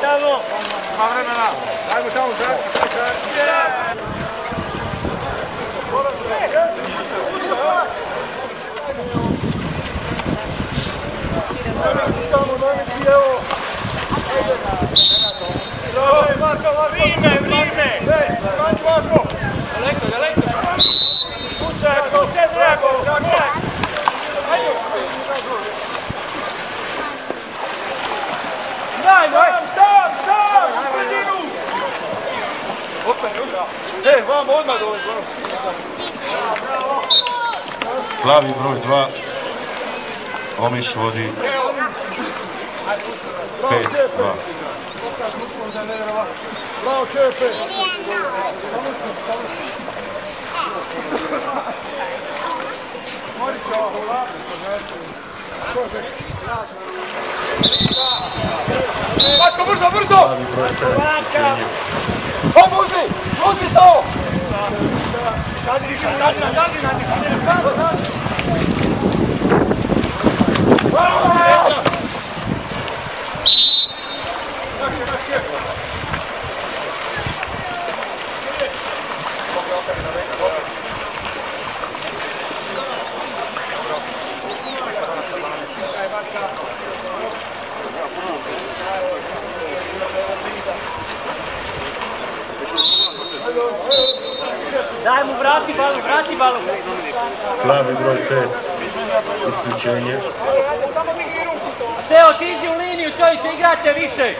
Tavo, ma vremena. Ajmo tamo, vamo odmah dole. Plavi broj 2. Omiš vodi 5-2. Bravo Čepe! Matko, brzo, brzo! Plavi broj 7 isključenje. Uzmi to! Daj mu, vrati balu. Plavi broj 5 isključenje. Teo, otiđi u liniju, čovječe, igraće više.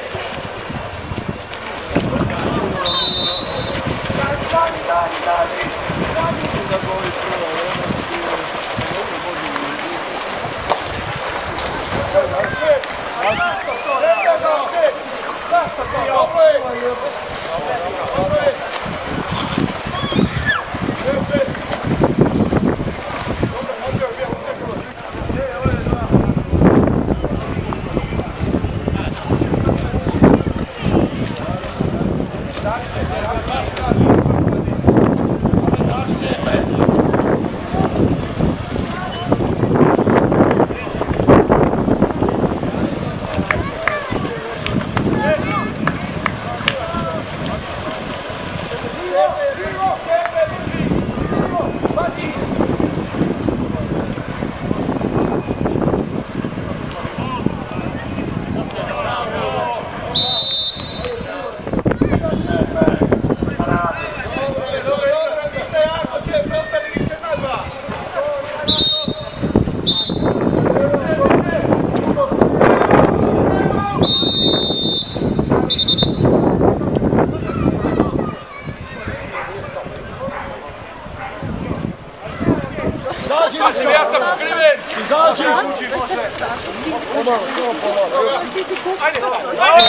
Ja sam pokriven! Izađi! Ajde! Ajde!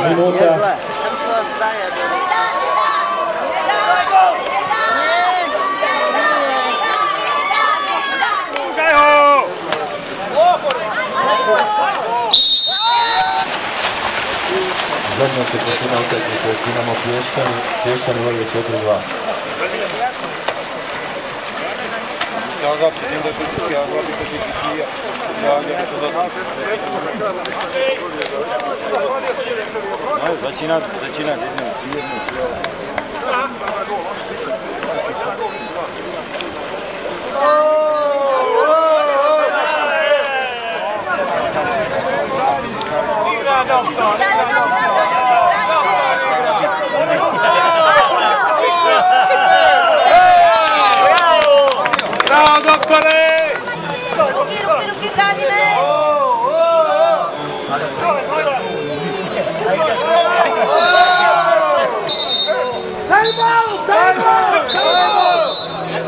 Minuta. Zadnja četvrtina utakmice Dinamo Pještani vodi 4-2. Začínat jednou. Bravo, doktore!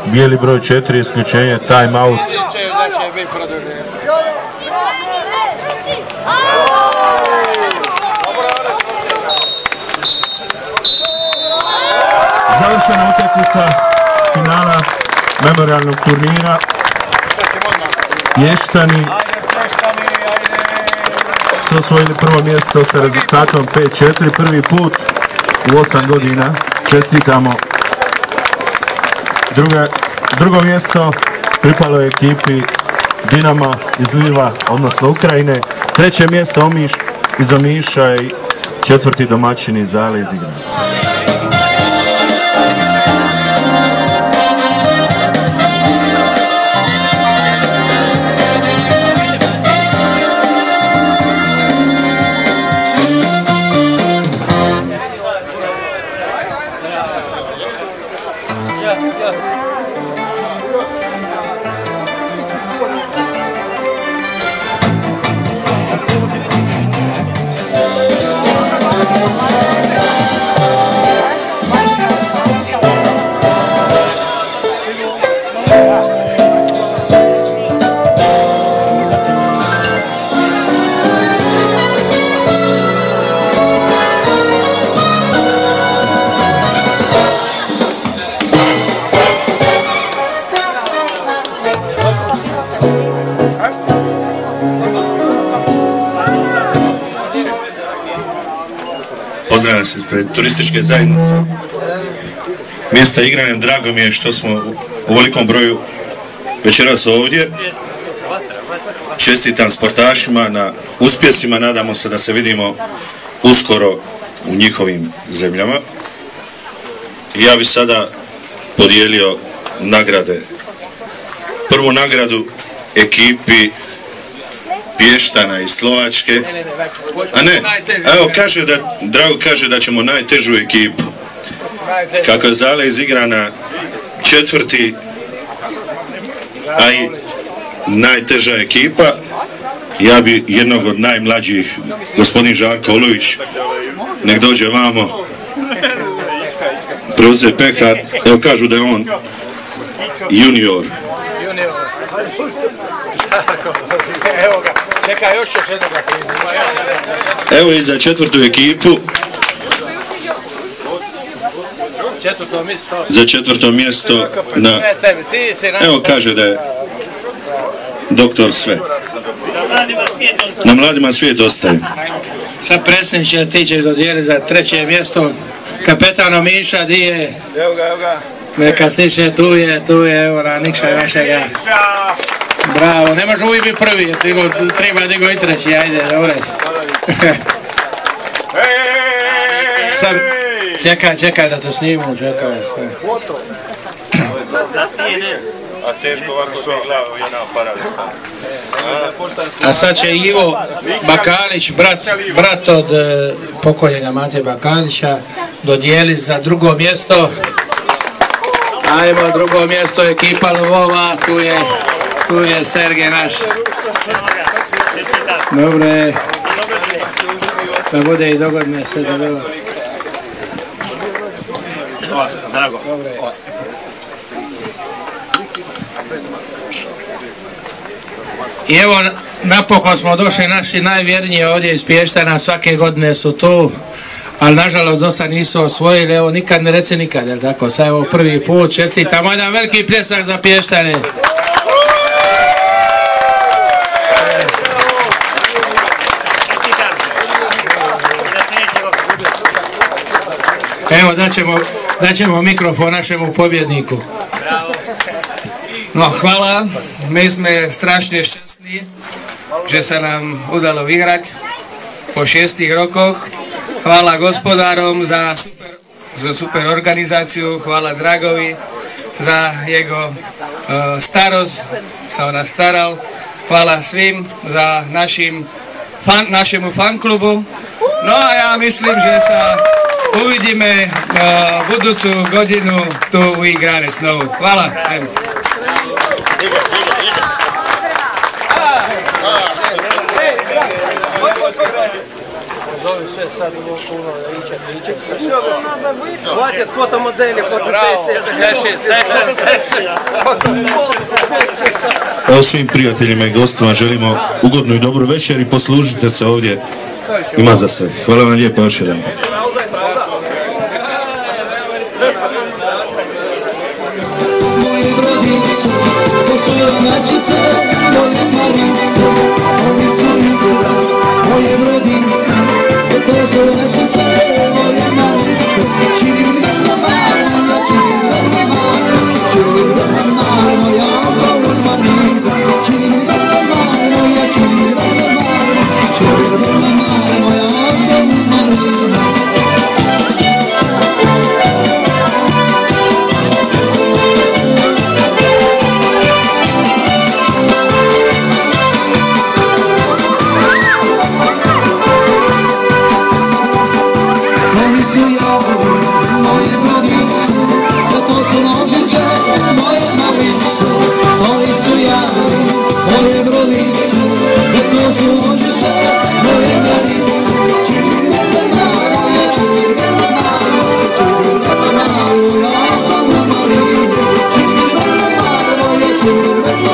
Bijeli broj 4, isključenje, time out. Završena utakmica finala memorialnog turnira. Pještani su osvojili prvo mjesto sa rezultatom 5-4, prvi put u 8 godina. Čestitamo. Drugo mjesto pripalo je ekipi Dinama iz Lviva, odnosno Ukrajine. Treće mjesto Omiš iz Omiša i četvrti domaćini Zale iz Igrana. Pozdravljam se ispred turističke zajednice. Mjesta igranja, drago mi je što smo u velikom broju večeras ovdje. Čestitam sportašima na uspjesima, nadamo se da se vidimo uskoro u njihovim zemljama. Ja bih sada podijelio nagrade. Prvu nagradu ekipi Pještana iz Slovačke. A ne, evo Drago kaže da ćemo najtežu ekipu. Kako je Zala izigrana četvrti, a i najteža ekipa, ja bi jednog od najmlađih, gospodin Žarko Olović, nek dođe vamo, preuzeo pehar. Evo kažu da je on junior. Evo ga, neka još jednoga prima. Evo i za četvrtu ekipu. Za četvrto mjesto na... Evo kaže da je doktor sve. Na mladima svijet ostaje. Sad predsjedniče, ti ćeš dodijeliti za treće mjesto kapetano Miša, di je? Evo ga. Neka stiče, tu je, evo Nikša je vašega. Bravo, ne može uvijek biti prvi, treba digo i treći, ajde, dobro. Sad, čekaj da to snimu, čekaj sve. A teško ovako sve glava u jedan aparat. A sad će Ivo Bakalić, brat od pokojega Mate Bakalića, dodijeliti za drugo mjesto. Ajmo, drugo mjesto ekipa Lvova, tu je Sergej naš. Dobro je. Da bude i dogodne, sve dobro. Drago. I evo, napokon smo došli, naši najvjerniji ovdje iz Pještana, svake godine su tu, ali nažalost dosta nisu osvojili, evo nikad ne reci nikad, jel tako? Sad evo prvi put, čestitamo, jedan veliki pljesak za Pještane. Evo, daćemo mikrofon našemu pobjedniku. No, hvala, my sme strašne šťastní, že sa nám udalo vyhrať po 6 rokoch. Hvala gospodárom za super organizáciu, hvala Dragovi za jeho starosť, sa o nás staral. Hvala svým za našemu fanklubu. No a ja myslím, že sa uvidíme budúcu godinu tu u Igranec znovu. Hvala svým. Hvatjet fotomodeli, fotosesija. Evo svim prijateljima i gostima želimo ugodnu i dobru večer i poslužite se ovdje, ima za sve. Hvala vam lijepo još jedan. Moje brodice, to su junačice, moje marice, oni su igra. Moje brodice, to su junačice, moje marice, čini vrlo malo, ja čini vrlo malo, čini vrlo malo, ja vrlo malo, čini vrlo malo, ja čini vrlo malo, čini vrlo malo, ja vrlo malo. Moje brodice, to su nožice, moje marice, oni su javi. Moje brodice, to su nožice, moje marice, čini vrlo malo, ja čini vrlo malo, čini vrlo malo, ja vrlo malo, čini vrlo malo, ja čini vrlo malo.